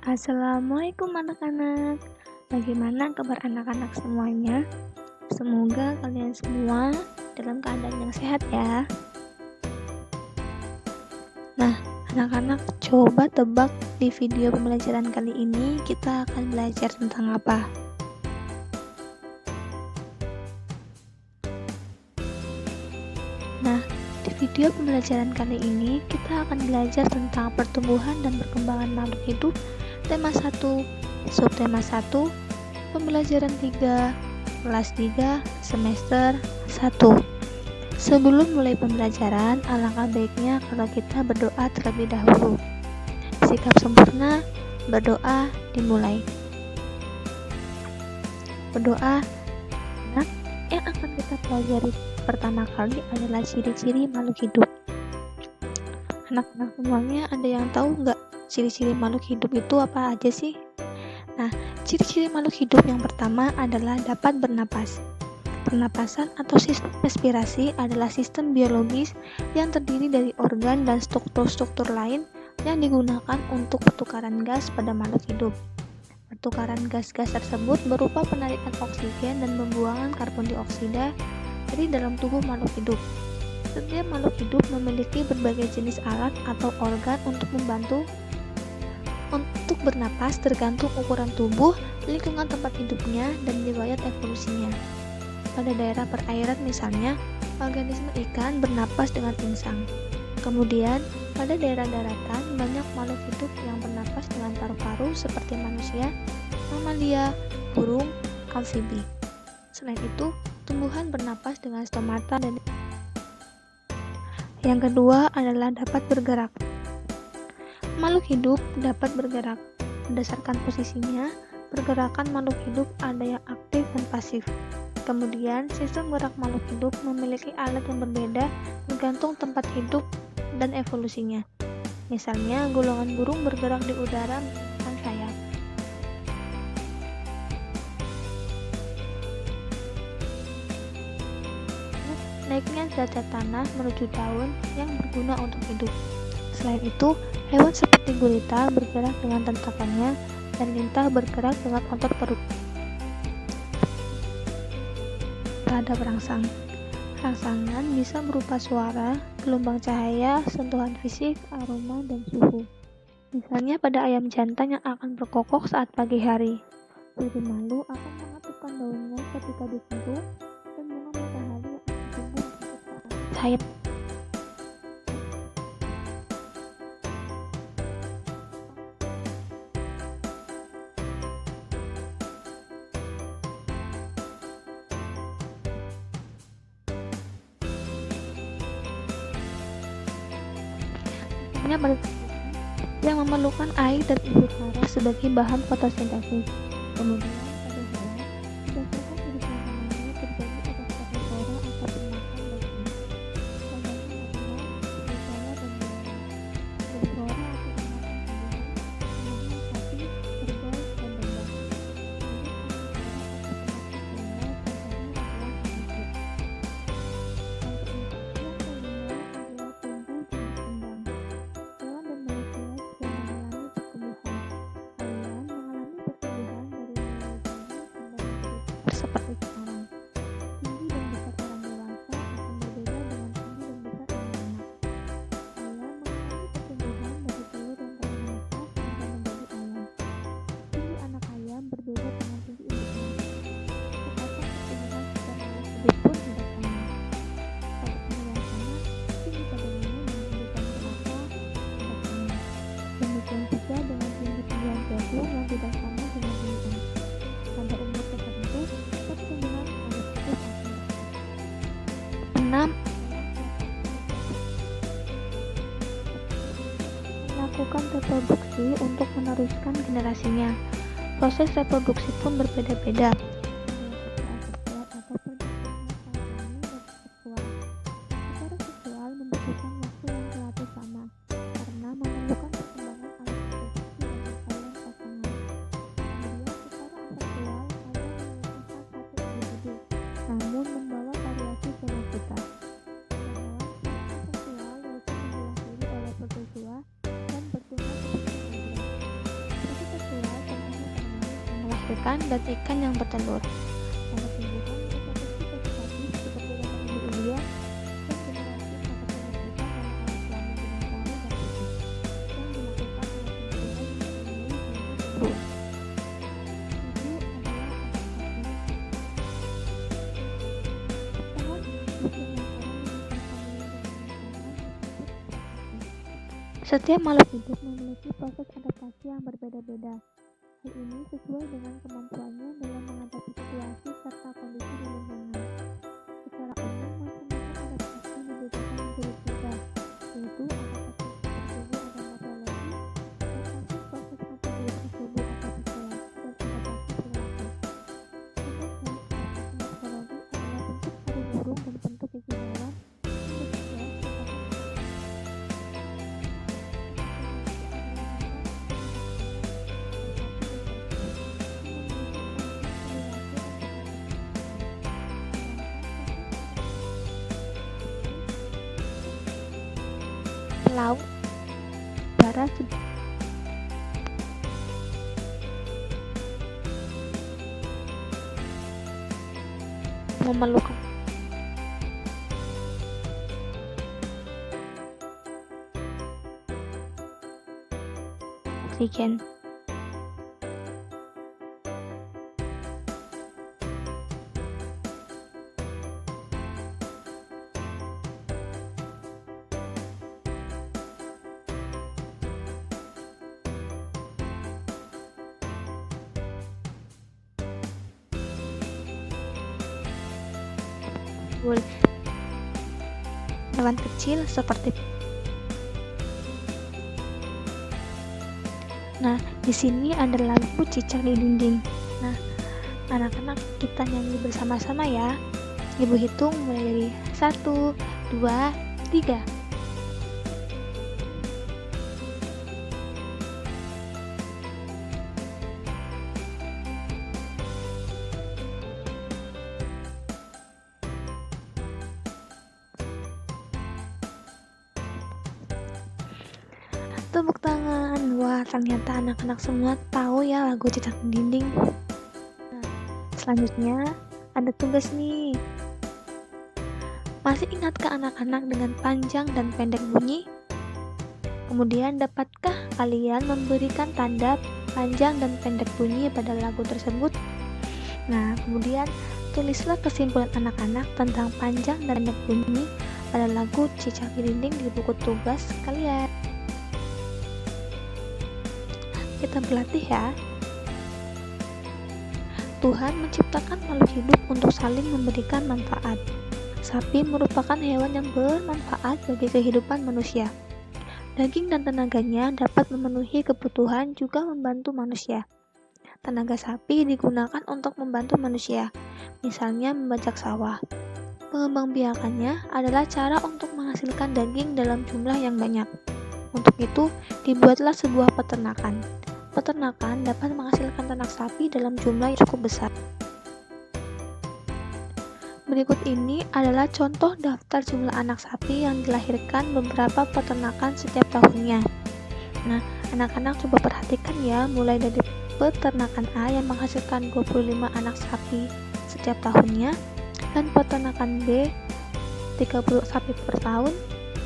Assalamualaikum anak-anak. Bagaimana kabar anak-anak semuanya? Semoga kalian semua dalam keadaan yang sehat ya. Nah, anak-anak coba tebak di video pembelajaran kali ini kita akan belajar tentang apa? Nah, di video pembelajaran kali ini kita akan belajar tentang pertumbuhan dan perkembangan makhluk hidup, tema 1, subtema 1, pembelajaran 3, kelas 3, semester 1. Sebelum mulai pembelajaran, alangkah baiknya kalau kita berdoa terlebih dahulu. Sikap sempurna, berdoa dimulai. Berdoa, yang akan kita pelajari pertama kali adalah ciri-ciri makhluk hidup. Anak-anak semuanya ada yang tahu nggak ciri-ciri makhluk hidup itu apa aja sih? Nah, ciri-ciri makhluk hidup yang pertama adalah dapat bernapas. Pernapasan atau sistem respirasi adalah sistem biologis yang terdiri dari organ dan struktur-struktur lain yang digunakan untuk pertukaran gas pada makhluk hidup. Pertukaran gas-gas tersebut berupa penarikan oksigen dan pembuangan karbon dioksida dari dalam tubuh makhluk hidup. Setiap makhluk hidup memiliki berbagai jenis alat atau organ untuk membantu untuk bernapas tergantung ukuran tubuh, lingkungan tempat hidupnya, dan riwayat evolusinya. Pada daerah perairan misalnya, organisme ikan bernapas dengan insang. Kemudian, pada daerah daratan, banyak makhluk hidup yang bernapas dengan paru-paru seperti manusia, mamalia, burung, amfibi. Selain itu, tumbuhan bernapas dengan stomata dan yang kedua adalah dapat bergerak. Makhluk hidup dapat bergerak. Berdasarkan posisinya, pergerakan makhluk hidup ada yang aktif dan pasif. Kemudian, sistem gerak makhluk hidup memiliki alat yang berbeda tergantung tempat hidup dan evolusinya. Misalnya, golongan burung bergerak di udara menggunakan sayap. Naiknya derajat tanah menuju daun yang berguna untuk hidup. Selain itu, hewan seperti gurita bergerak dengan tentakelnya dan lintah bergerak dengan otot perut. Pada perangsang, rangsangan bisa berupa suara, gelombang cahaya, sentuhan fisik, aroma, dan suhu. Misalnya pada ayam jantan yang akan berkokok saat pagi hari. Berumalu akan mengatupkan daunnya ketika disentuh dan bunga matahari yang akan tumbuh di sayap. Pada yang memerlukan air dan unsur hara sebagai bahan fotosintesis. Kemudian pada hewan, berdasarkan jenis makanannya terjadi pada karnivora atau pemakan daging. Pada hewan, serigala dan buaya. Herbivora atau pemakan tumbuhan, sapi, kerbau, dan domba. Seperti sekarang, tinggi dan besar orang dewasa akan berbeda dengan tinggi dan besar anak-anak. Ayam mengalami pertumbuhan dari telur yang telah menetas sampai menjadi ayam. Tinggi anak ayam berbeda dengan tinggi induknya. Kecepatan pertumbuhan secara makhluk hidup pun tidak sama. Pada umur yang sama, tinggi badannya dan kehidupan mereka tidak sama. Demikian juga dengan tinggi tumbuhan jagung yang tidak sama dengan ini. Pada umur tertentu, pertumbuhan makhluk hidup akan berkembang. 6. Melakukan reproduksi untuk meneruskan generasinya. Proses reproduksi pun berbeda-beda. Secara seksual membutuhkan waktu yang relatif lama karena memerlukan perkembangan alat reproduksi untuk saluran pasangan. Kemudian secara aseksual kalian memiliki satu individu, namun membawa variasi genetitas. Hewan aseksual yaitu dilahiri oleh protozua dan bertumbuh seperti program. Proses melahirkan dan ikan yang bertelur. Pada tumbuhan reproduksi vegetatif seperti lemon India dan generasi fotosintesis dalam alat kelamin dengan sari dan putih yang dilakukan oleh tumbuhan yang memenuhi fungsi tumbuh. Itu adalah setiap makhluk hidup memiliki proses adaptasi yang berbeda-beda. Hal ini sesuai dengan kemampuannya dalam menghadapi situasi serta kondisi di lingkungan. Secara umum, macam-macam adaptasi dibedakan menjadi tiga, yaitu adaptasi tubuh atau morfologi, adaptasi proses metabolisme tubuh atau fisiologi, dan adaptasi perilaku. Contoh dari adaptasi morfologi adalah bentuk paruh burung dan bentuk gigi hewan. Laut, udara, memerlukan oksigen. Hewan kecil seperti di sini ada lampu cicak di dinding. Anak-anak kita nyanyi bersama-sama ya. Ibu hitung mulai dari 1, 2, 3. Tepuk tangan. Wah, ternyata anak-anak semua tahu ya lagu Cicak di Dinding. Selanjutnya ada tugas nih. Masih ingatkah anak-anak dengan panjang dan pendek bunyi? Kemudian dapatkah kalian memberikan tanda panjang dan pendek bunyi pada lagu tersebut? Kemudian tulislah kesimpulan anak-anak tentang panjang dan pendek bunyi pada lagu Cicak di Dinding di buku tugas kalian. Kita berlatih ya. Tuhan menciptakan makhluk hidup untuk saling memberikan manfaat. Sapi merupakan hewan yang bermanfaat bagi kehidupan manusia. Daging dan tenaganya dapat memenuhi kebutuhan juga membantu manusia. Tenaga sapi digunakan untuk membantu manusia, misalnya membajak sawah. Pengembangbiakannya adalah cara untuk menghasilkan daging dalam jumlah yang banyak. Untuk itu, dibuatlah sebuah peternakan. Peternakan dapat menghasilkan ternak sapi dalam jumlah yang cukup besar. Berikut ini adalah contoh daftar jumlah anak sapi yang dilahirkan beberapa peternakan setiap tahunnya. Anak-anak coba perhatikan ya, mulai dari peternakan A yang menghasilkan 25 anak sapi setiap tahunnya, dan peternakan B 30 sapi per tahun,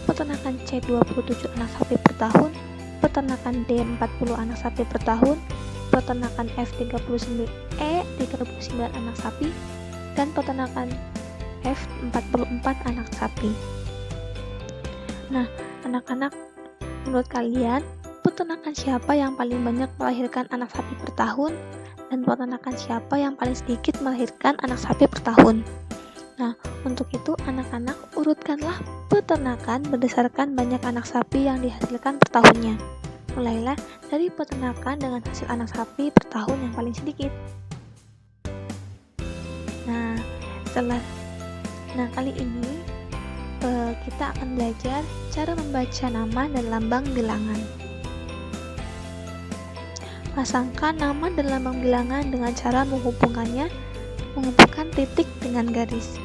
peternakan C 27 anak sapi per tahun, peternakan D 40 anak sapi per tahun, peternakan F 39 anak sapi, dan peternakan F 44 anak sapi. Anak-anak, menurut kalian peternakan siapa yang paling banyak melahirkan anak sapi per tahun, dan peternakan siapa yang paling sedikit melahirkan anak sapi per tahun? Untuk itu anak-anak urutkanlah peternakan berdasarkan banyak anak sapi yang dihasilkan per tahunnya. Mulailah dari peternakan dengan hasil anak sapi per tahun yang paling sedikit. Kali ini kita akan belajar cara membaca nama dan lambang bilangan. Pasangkan nama dan lambang bilangan dengan cara menghubungkan titik dengan garis.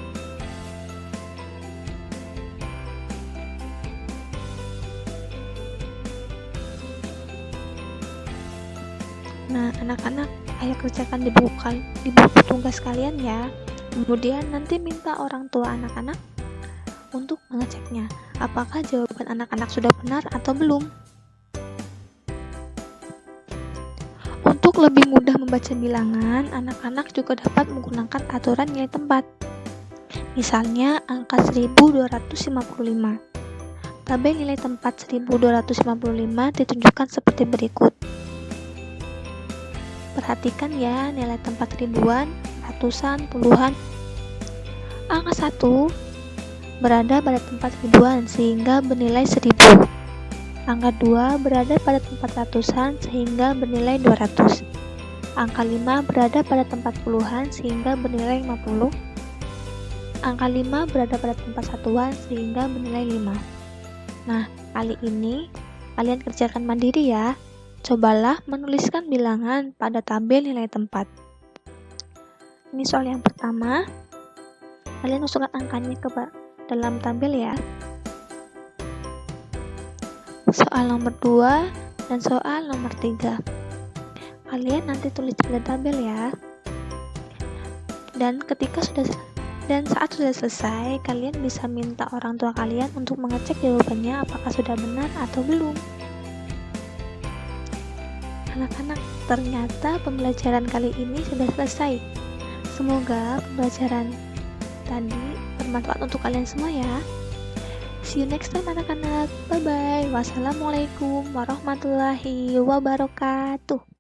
Anak-anak Ayo kerjakan di buku tugas kalian ya. Kemudian nanti minta orang tua anak-anak untuk mengeceknya, apakah jawaban anak-anak sudah benar atau belum. Untuk lebih mudah membaca bilangan, anak-anak juga dapat menggunakan aturan nilai tempat. Misalnya angka 1255. Tabel nilai tempat 1255 ditunjukkan seperti berikut. Perhatikan ya, nilai tempat ribuan, ratusan, puluhan. Angka 1 berada pada tempat ribuan sehingga bernilai 1000. Angka 2 berada pada tempat ratusan sehingga bernilai 200. Angka 5 berada pada tempat puluhan sehingga bernilai 50. Angka 5 berada pada tempat satuan sehingga bernilai 5. Nah, kali ini kalian kerjakan mandiri ya. Cobalah menuliskan bilangan pada tabel nilai tempat. Ini soal yang pertama. Kalian masukkan angkanya ke dalam tabel ya. Soal nomor 2 dan soal nomor 3. Kalian nanti tulis pada tabel ya. Dan saat sudah selesai, kalian bisa minta orang tua kalian untuk mengecek jawabannya apakah sudah benar atau belum. Anak-anak, ternyata pembelajaran kali ini sudah selesai. Semoga pembelajaran tadi bermanfaat untuk kalian semua ya. See you next time anak-anak. Bye-bye. Wassalamualaikum warahmatullahi wabarakatuh.